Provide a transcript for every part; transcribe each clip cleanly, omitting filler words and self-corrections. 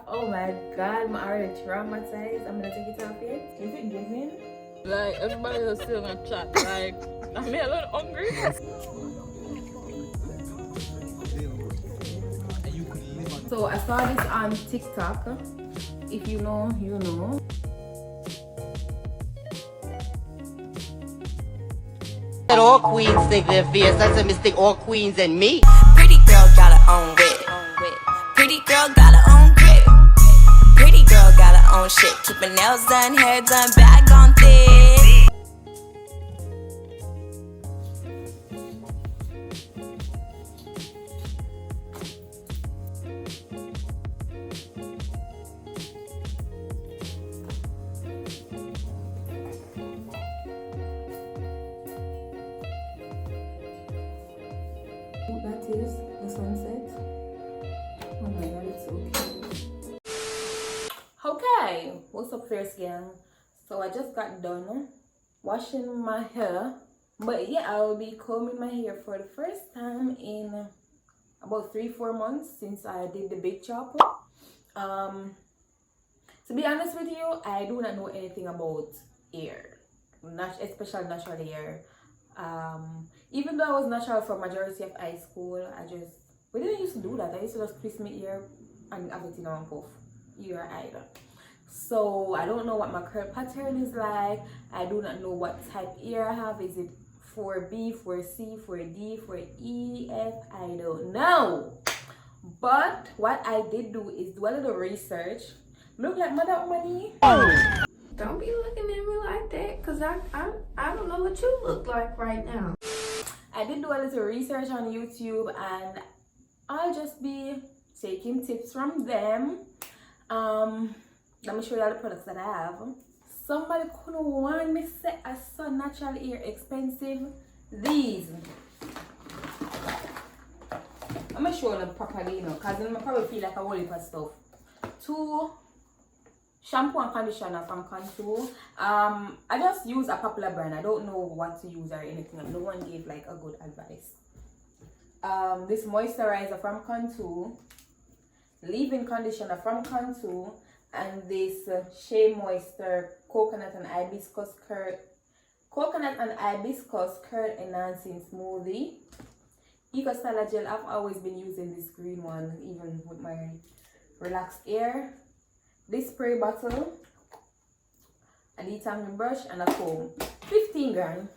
Oh my god, I'm already traumatized. I'm gonna take it off yet. Is it giving? Like, everybody is still gonna chat. Like, I'm a little hungry. So I saw this on TikTok. If you know, you know. All queens think they're fierce. That's a mistake. All queens and me. Pretty girl got her own wit. Pretty girl got her own grip. Pretty girl got her own shit. Keep her nails done, hair done, bag on thick. That is the sunset. Oh my god, it's so cute. Okay, what's up first, gang? So I just got done washing my hair, but yeah, I will be combing my hair for the first time in about 3-4 months since I did the big chop. To be honest with you, I do not know anything about hair, especially natural hair. Even though I was natural for majority of high school, we didn't used to do that. I used to just twist my ear and have it in one puff, ear either. So I don't know what my curl pattern is like. I do not know what type ear I have. Is it 4B, 4C, 4D, 4E, F? I don't know. But what I did do is do a little research. Look like Mother Money. Don't be looking at me like that, cause I don't know what you look like right now. I did do a little research on YouTube and I'll just be taking tips from them. Let me show you all the products that I have. Somebody couldn't want me say I saw natural hair expensive. These. I'm gonna show them properly, you know, cause then I probably feel like a whole heap of stuff. 2 shampoo and conditioner from Contour. I just use a popular brand. I don't know what to use or anything. No one gave like a good advice. This moisturizer from Contour, leave-in conditioner from Contour, and this Shea Moisture coconut and hibiscus curl enhancing smoothie. Stylo Gel. I've always been using this green one even with my relaxed hair. This spray bottle, a detangling brush, and a comb. 15 grand.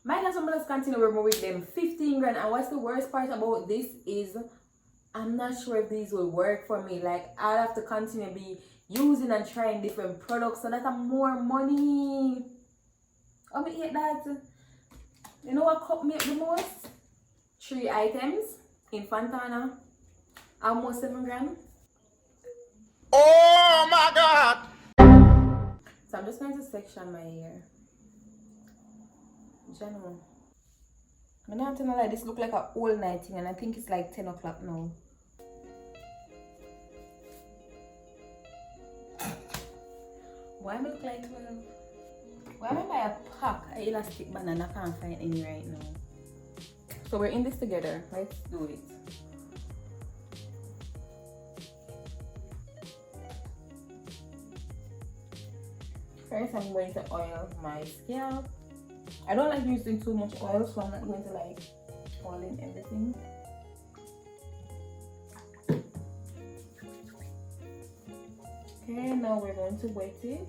Might as well just continue with them. 15 grand. And what's the worst part about this is I'm not sure if these will work for me. Like, I'll have to continue be using and trying different products, so that's more money. I mean, yeah, that. You know what cut me up the most? 3 items in Fantana. Almost 7 grand. Oh my God! So I'm just going to section my hair. General. I'm not gonna lie, this look like an all night thing, and I think it's like 10 o'clock now. Why am I look like 12? Why am I buy a pack of elastic banana? I can't find any right now. So we're in this together. Let's do it. First, I'm going to oil my scalp. I don't like using too much oil, so I'm not going to like oil in everything. Okay, now we're going to wet it.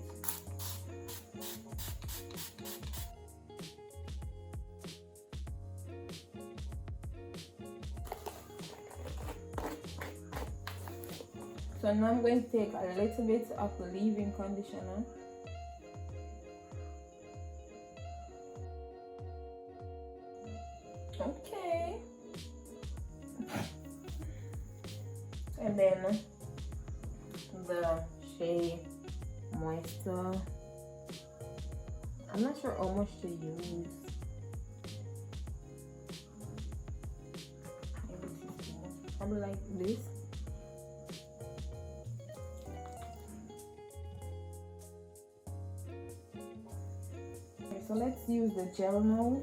So now I'm going to take a little bit of the leave-in conditioner. Okay. And then the Shea Moisture. I'm not sure how much to use. Probably like this. Okay, so let's use the gel now.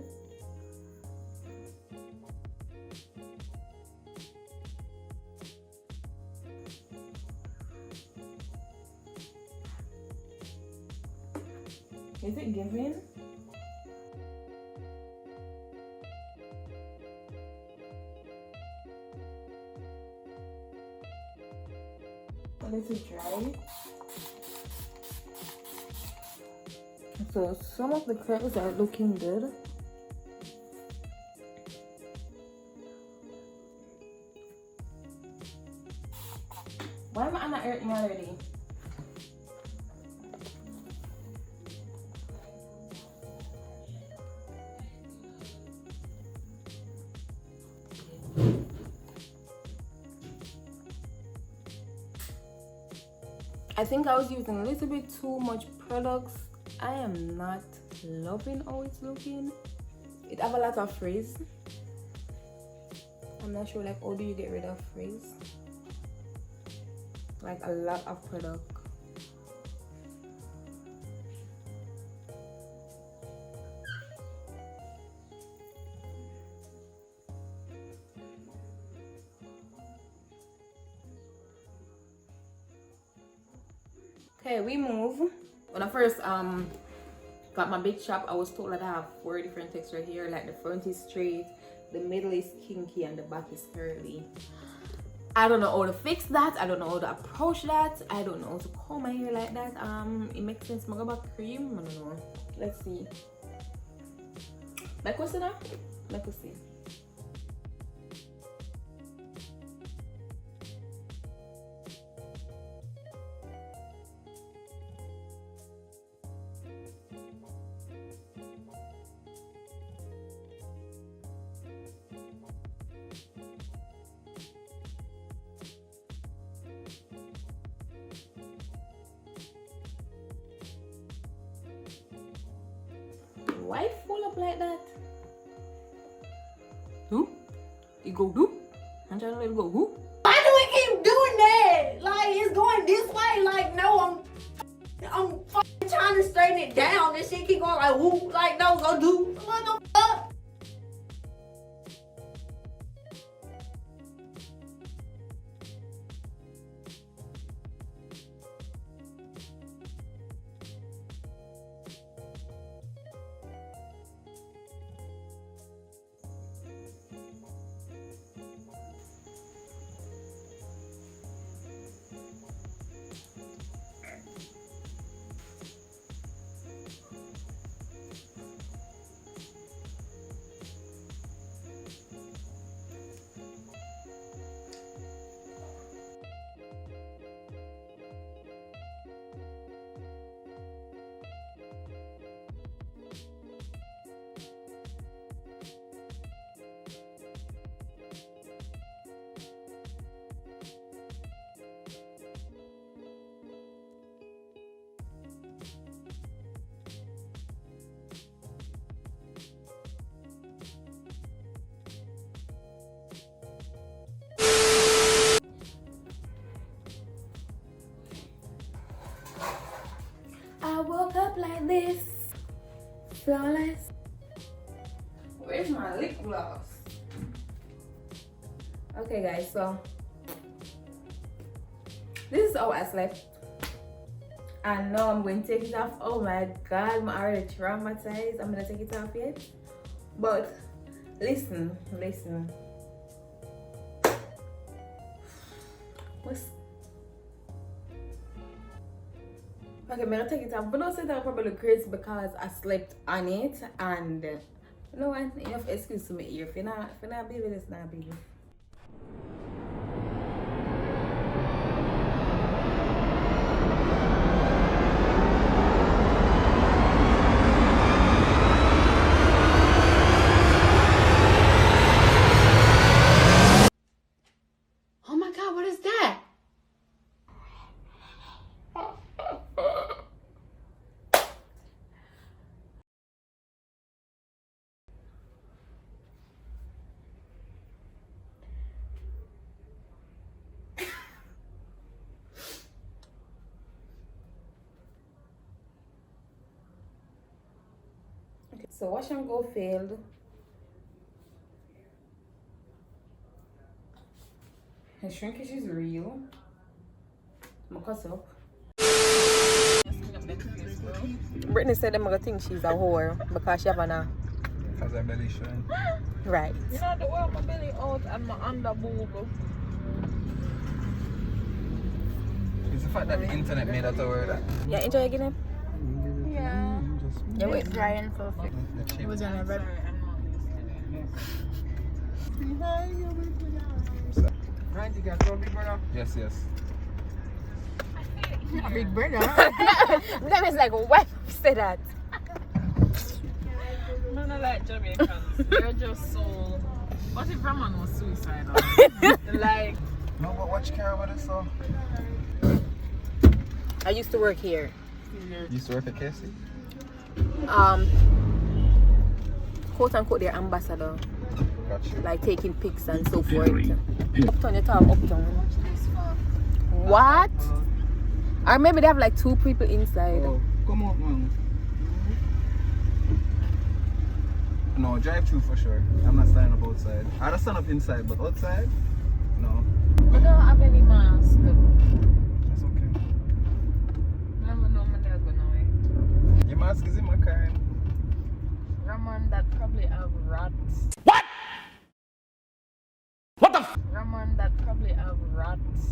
Is it giving? A little dry. So some of the curls are looking good. Why am I not hurting already? I think I was using a little bit too much products. I am not loving how it's looking. It have a lot of frizz. I'm not sure like how do you get rid of frizz? Like a lot of product. Okay, we move. When I first got my big shop, I was told that I have 4 different textures here. Like the front is straight, the middle is kinky, and the back is curly. I don't know how to fix that. I don't know how to approach that. I don't know how to comb my hair like that. It makes sense. I go back cream. I don't know. Let's see. Like what's it now? Like we see. Why full up like that? Who? You go who? I'm trying to let it go who? Why do we keep doing that? Like it's going this way. Like no, I'm fucking trying to straighten it down. This shit keep going like whoop. Like no, go do. What the fuck? I woke up like this, flawless. Where's my lip gloss? Okay guys, so this is how I slept. And now I'm going to take it off. Oh my god, I'm already traumatized. I'm gonna take it off yet. But listen. Okay, I'm gonna take it off, but don't say that I probably look crazy because I slept on it, and you know what? Enough excuse to me ear. If you're not baby, it's not baby. Oh my god, what is that? Okay, so wash and go failed. The shrinkage is real. I'm gonna cut up. Just clean up Brittany said them gonna think she's a whore because she have a Because her belly showing. right. You know the way my belly out and my under boob. It's the fact that the internet made that a word. Yeah, enjoy again. Yeah. Yeah, wait. Ryan for It was on a red. Yes, yes. Big brother. That was like, why say that? Man, I like Jamaicans. They're just so. What if Raman was suicidal? Like. No, but watch care about this, so. I used to work here. You used to work at Casey? Quote unquote their ambassador. Got you. Like taking pics and so forth. Uptown, you talk uptown. What? Or maybe they have like 2 people inside. Oh, come on, man. No, drive through for sure. I'm not standing up outside. I'd have stand up inside, but outside? No. I don't have any mask. That's okay. Never know my dad going away. Your mask is in my car. Raman that probably have rats. Raman that probably have rats.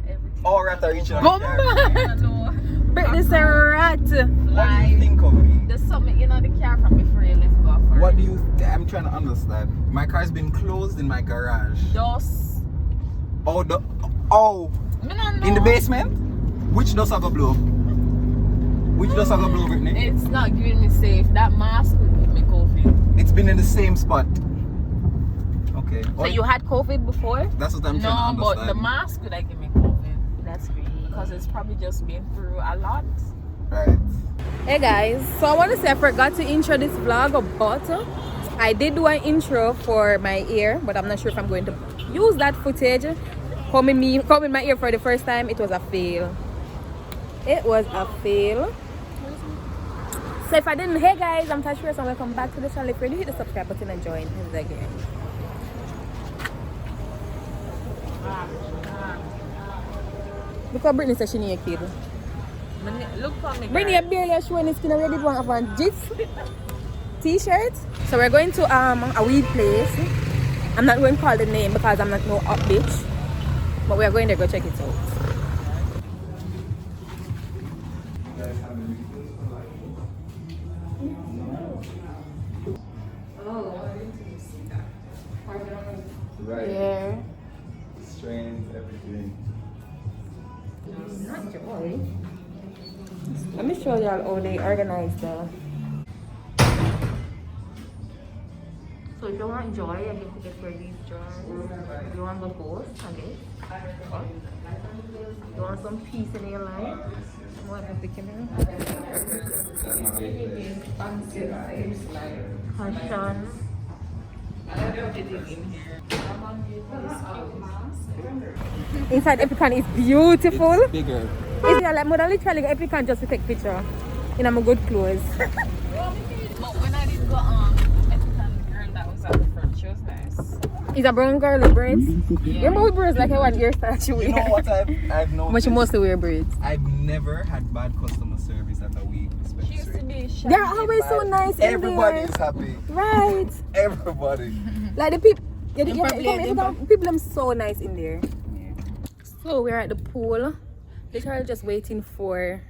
Everything. All rats are reaching on Come the car. I know. Brittany's a rat. What do you think of me? There's something in the car from before you left go for What it. do you I'm trying to understand. My car's been closed in my garage. Dust. Oh, Me not know. in the basement? Which dust I go blow? Which dust I go blow, Brittany? It's not giving me safe. That mask will give me COVID. It's been in the same spot. Okay. So you had COVID before? That's what I'm trying to No, understand. but the mask could give me COVID. That's great. Because it's probably just been through a lot. Right. Hey guys, so I want to say I forgot to intro this vlog, but I did do an intro for my ear, but I'm not sure if I'm going to use that footage. Come in my ear for the first time, it was a fail. It was a fail. So if I didn't, hey guys, I'm Tashfierce and welcome back to the channel. If you're new, hit the subscribe button and join us again. Look how Brittany says she need a kid. Look for me. Brittany, you barely showing the skin already. Want have a gif t-shirt. So we're going to a weed place. I'm not going to call the name because I'm not no up bitch. But we're going to go check it out. Right. Yeah. Strains, everything. Not joy. Let me show y'all how they organize the. So if you want joy, I can get for these jars. You want the post, okay? You want some peace in your life? You want to pick it up? Passion. Inside Epican is beautiful. It's bigger. It's like more literally Epican just to take picture in my good clothes. But when I did go on, Epican girl that was at the front, she was nice. It's a brown girl with braids. Remember with braids like I want your statue. You know what I've noticed? But she mostly wear braids. I've never had bad customer service at a weed She used to dispensary. be shy. They're always so nice in Everybody there. is happy. Right. Everybody. Like the people, Probably- people them so nice in there. So we're at the pool. Literally just waiting for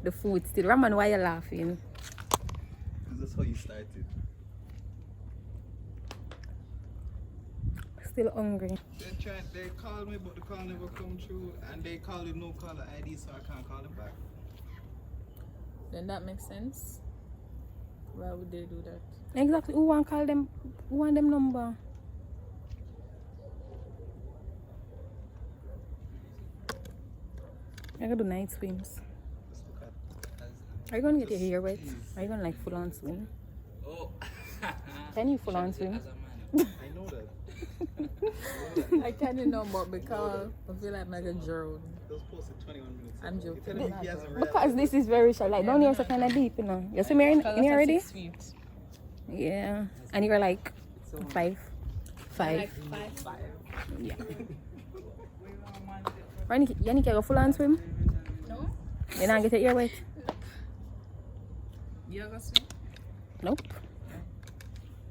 the food still. Raman, why you laughing? That's how you started. Still hungry. They called me, but the call never come through, and they called it no caller ID, so I can't call them back. Then that makes sense. Why would they do that? Exactly. Who want call them? Who want them number? I gotta do night swims. Are you gonna get your hair wet? Are you gonna like full on swim? Oh. Can you full on swim? I know that. I can't know, but because I feel like a drone. Those posted 21 minutes. I'm joking. He hasn't read Because this is very shallow. Like down here is kind of deep, you know. You swim here in here already? 6 feet. Yeah. And you're like 5. Like 5'5". Yeah. You can go full on swim? No? You not get your ear wet? You ever swim? Nope.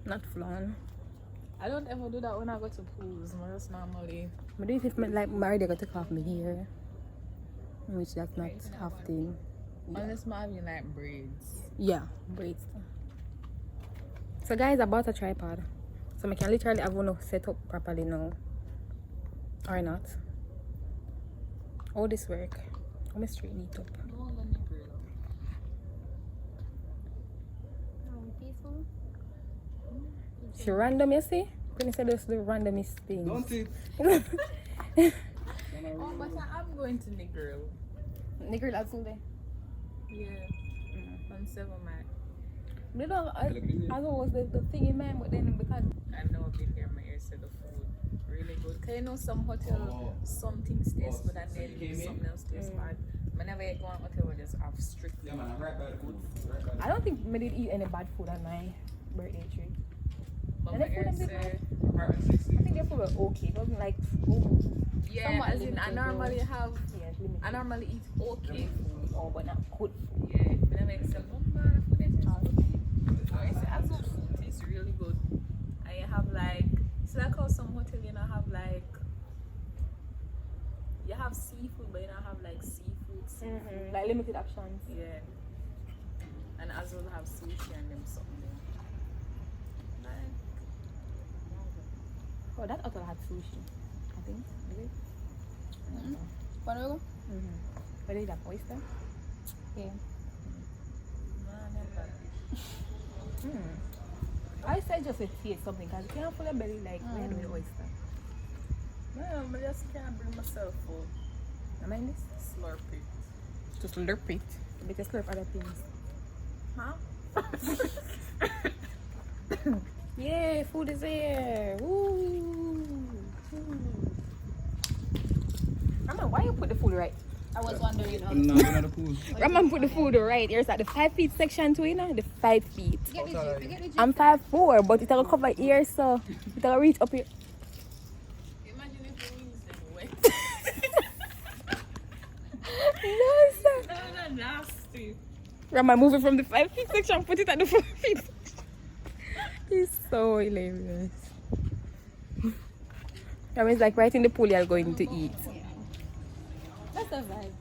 Not full on. I don't ever do that when I go to pools. I just normally. I do it if my like married I got to take off my hair. Which that's not often. Unless I'm having like braids. Yeah, braids. So guys, I bought a tripod. So I can literally have one set up properly now. Or not. All this work. I'm gonna straighten it up. She random, you see? When you say those little randomest things. Don't it? Oh, but I'm going to Negril. Nigger that's all day. Yeah. On 7 March. You know, I was the thing in mind, but then because I know I've been here, my ear said the food really good. Cause you know some hotel, some things taste good and then something else tastes bad. Whenever I go on hotel, we just have strictly good food. I don't think I did eat any bad food at my birthday trip. But And my the food ear them did said, I think their food was okay. It wasn't like yeah, somewhat as in I limited, normally though. have, Yeah, it's limited. I normally eat okay food. Oh, but not good food. Yeah, whenever I say, oh man, food is good. I say, as well, food is really good. And you have like, it's like how some hotel you know have like, you have seafood, but you don't have like seafood. Like limited options. Yeah. And as well have sushi and them something. Like, Oh, that hotel had sushi. I think. Did it? Wanna go? But they have oyster. Yeah. I said just to taste something because you can't fill your belly like when you do the oyster. no, I just can't bring myself full. I mean this? Slurp it. Just slurp it. But just slurp other things. Huh? Yeah, food is here. Woo. Mama, why you put the food right? I was wondering. No, we're not a pool. Mama put the food right. Here's at the 5 feet section too, you know? The 5 feet. Get the Jeep. Get the Jeep. I'm 5'4", but it'll cover here, so it'll reach up here. Imagine if the wings then wet. No, sir. No, nasty. Grandma, move it from the 5 feet section, put it at the 4 feet. It's so hilarious. Grandma's like right in the pool you're going to eat. That's a vibe.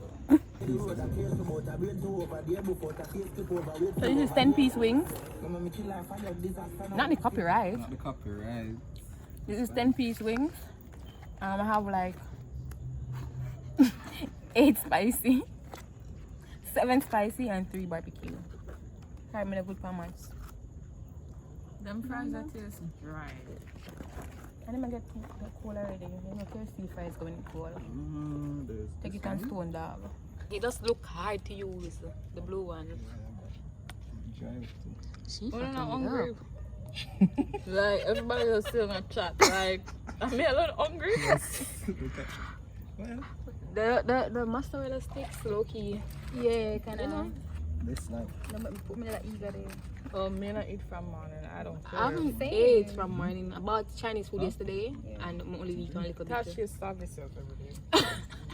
So this is 10-piece wings. Not the copyright. Not the copyright. This is 10-piece wings. I have like 8 spicy, 7 spicy, and 3 barbecue. I'm gonna good for much. Them fries that taste dry. And I'm gonna get cool already. You know, KFC fries going cold. Take it and stone dog. It does look hard to use, the blue one. She We're not fucking hungry. up. Like everybody else still gonna chat. Like I'm a little hungry. The mozzarella sticks low key. Yeah, kind of. You know? This like. Put me like eager there. Oh, me not eat from morning. I don't care. I haven't ate from morning. I bought Chinese food yesterday and I'm only eating a little bit. Tashfierce starve yourself every day.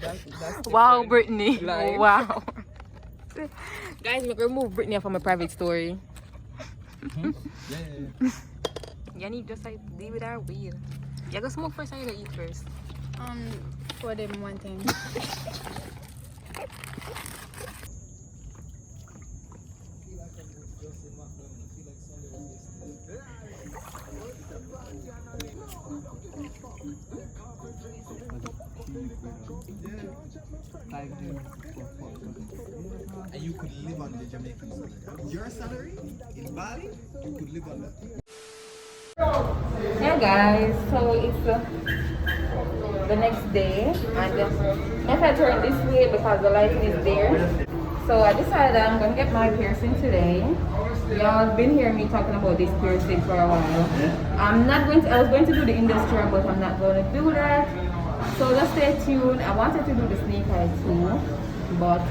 That's Wow, different. Brittany. Like- Wow. Guys, make remove Brittany from a private story. Yeah. You need just like leave it out weird. You go smoke first or you go eat first? For them one time. And you could live on the Jamaican salary. Your salary in Bali, you could live on that. Hey guys, so it's the next day and if I turn this way because the lighting is there, so I decided I'm gonna get my piercing today. Y'all been hearing me talking about this piercing for a while. I was going to do the industrial, but I'm not going to do that. So just stay tuned. I wanted to do the snake eye too, but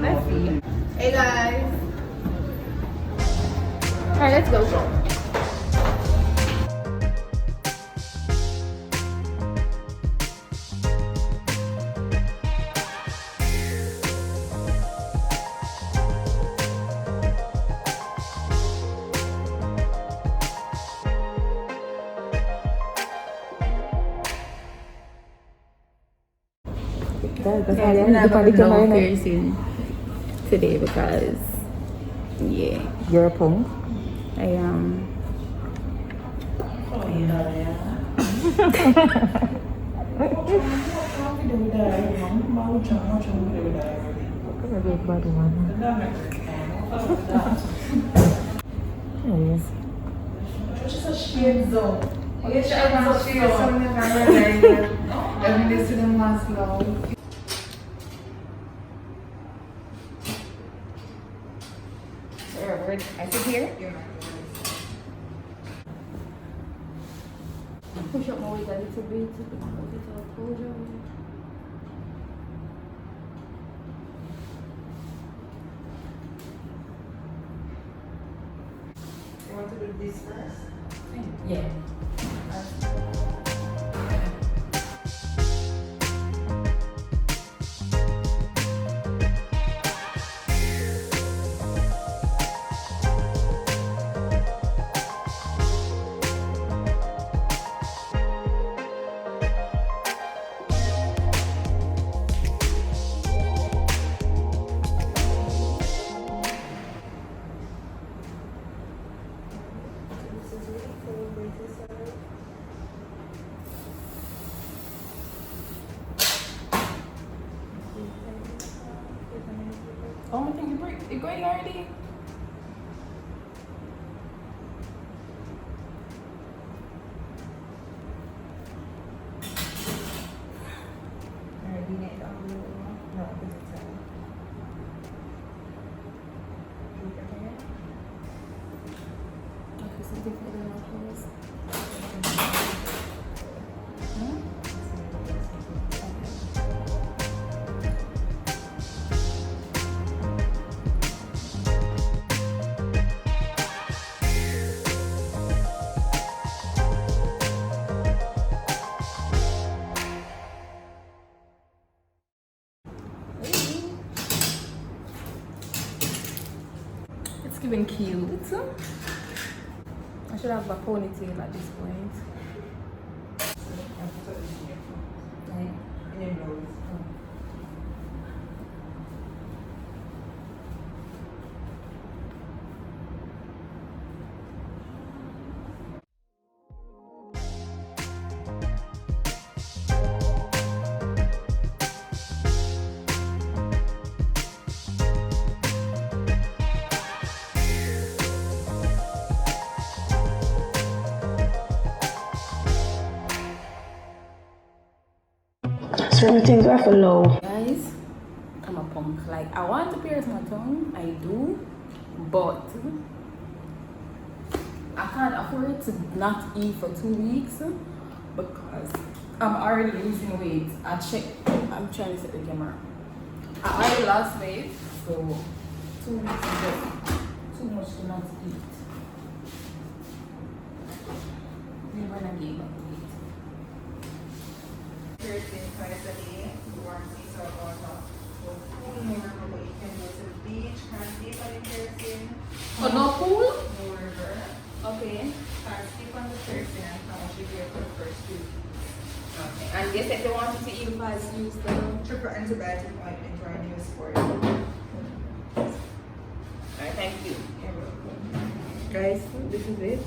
let's see. Hey guys. Alright, let's go. That's Guys, why I'm not I gonna no piercing today because yeah, you're a punk. I am. I sit here. Push up my weight a little bit. Closure. You want to do this first? Yeah. Oh, I think you're going already. It's giving cute. I should have a ponytail at this point. Certain things are for low. Guys, I'm a punk. Like, I want to pierce my tongue, I do, but I can't afford to not eat for 2 weeks because I'm already losing weight. I'm trying to set the camera. I already lost weight, so 2 weeks is just too much to not eat. We're gonna give up weight. Piercing twice a day. You want to see some water. Pool more, but you can go to the beach, can't sleep on the piercing. Oh, no pool? No river. Okay. Can't sleep on the piercing and how much you get for the first 2 weeks. Okay. And they said they wanted to eat fast, use the Triple antibiotic ointment or a Neosporin. Alright, thank you. You're welcome. Guys, this is it.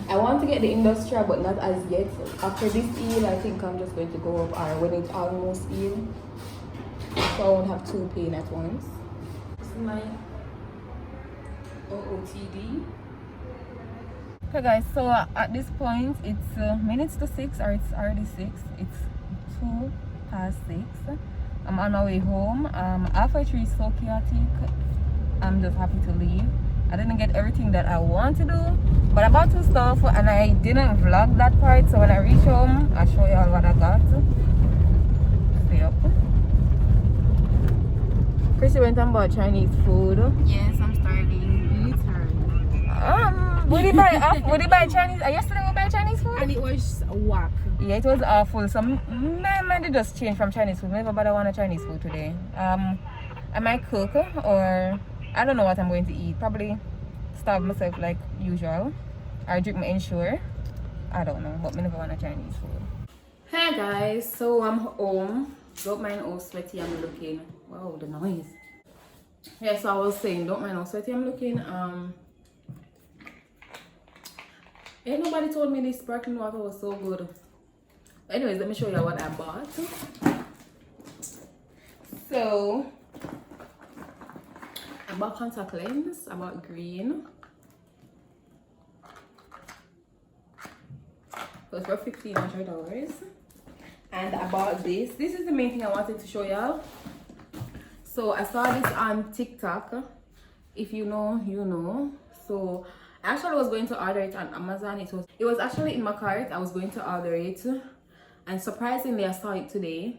I want to get the industrial, but not as yet. After this heal, I think I'm just going to go up, or when it's almost healed, so I won't have 2 pain at once. This is my OOTD. Okay guys, so at this point it's minutes to 6, or it's already 6. It's 2 past 6. I'm on my way home. Halfway through is so chaotic. I'm just happy to leave. I didn't get everything that I want to do, but I bought 2 stuff and I didn't vlog that part, so when I reach home I'll show you all what I got. Stay up. Chrissy went and bought Chinese food. Yes, I'm starving. Literally. Would he buy Chinese? Yesterday we buy Chinese food? And it was whack. Yeah, it was awful. So maybe just change from Chinese food. Maybe but I want a Chinese food today. I might cook, or I don't know what I'm going to eat. Probably starve myself like usual, or drink my Ensure. I don't know, but I never want a Chinese food. Hey guys, so I'm home Don't mind how sweaty I'm looking. Wow, the noise. Yeah, so I was saying, don't mind how sweaty I'm looking. Ain't nobody told me this sparkling water was so good. Anyways, let me show you what I bought. So I bought contact lens. I bought green. It was for $1,500. And I bought this. This is the main thing I wanted to show y'all. So I saw this on TikTok. If you know, you know. So I actually was going to order it on Amazon. It was actually in my cart. I was going to order it, and surprisingly I saw it today.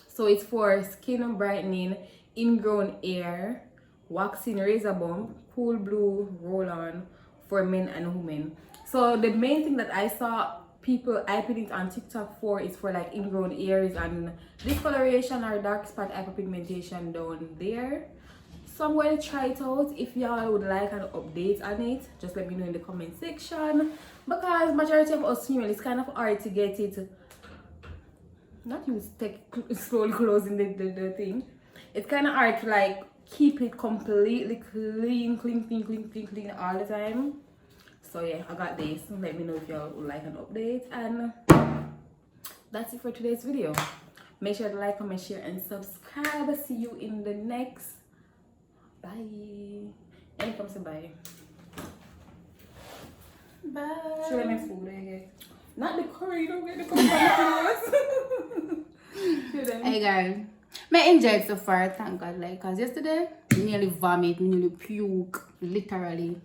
So it's for skin brightening, ingrown hair, waxing razor bump, cool blue roll-on for men and women. So the main thing that I saw people hyping it on TikTok for is for like ingrown hairs and discoloration or dark spot hyperpigmentation down there. So I'm going to try it out. If y'all would like an update on it, just let me know in the comment section, because majority of us female, it's kind of hard to get it. Not use slowly closing the thing. It's kind of hard to like keep it completely clean all the time. So yeah, I got this. Let me know if y'all would like an update, and that's it for today's video. Make sure to like, comment, share, and subscribe. See you in the next. Bye. And come say bye. Bye. Show them my food again. Not the curry, you don't get the curry. Hey guys, I enjoyed so far, thank God. Like, cause yesterday, I nearly vomit, nearly puke, literally.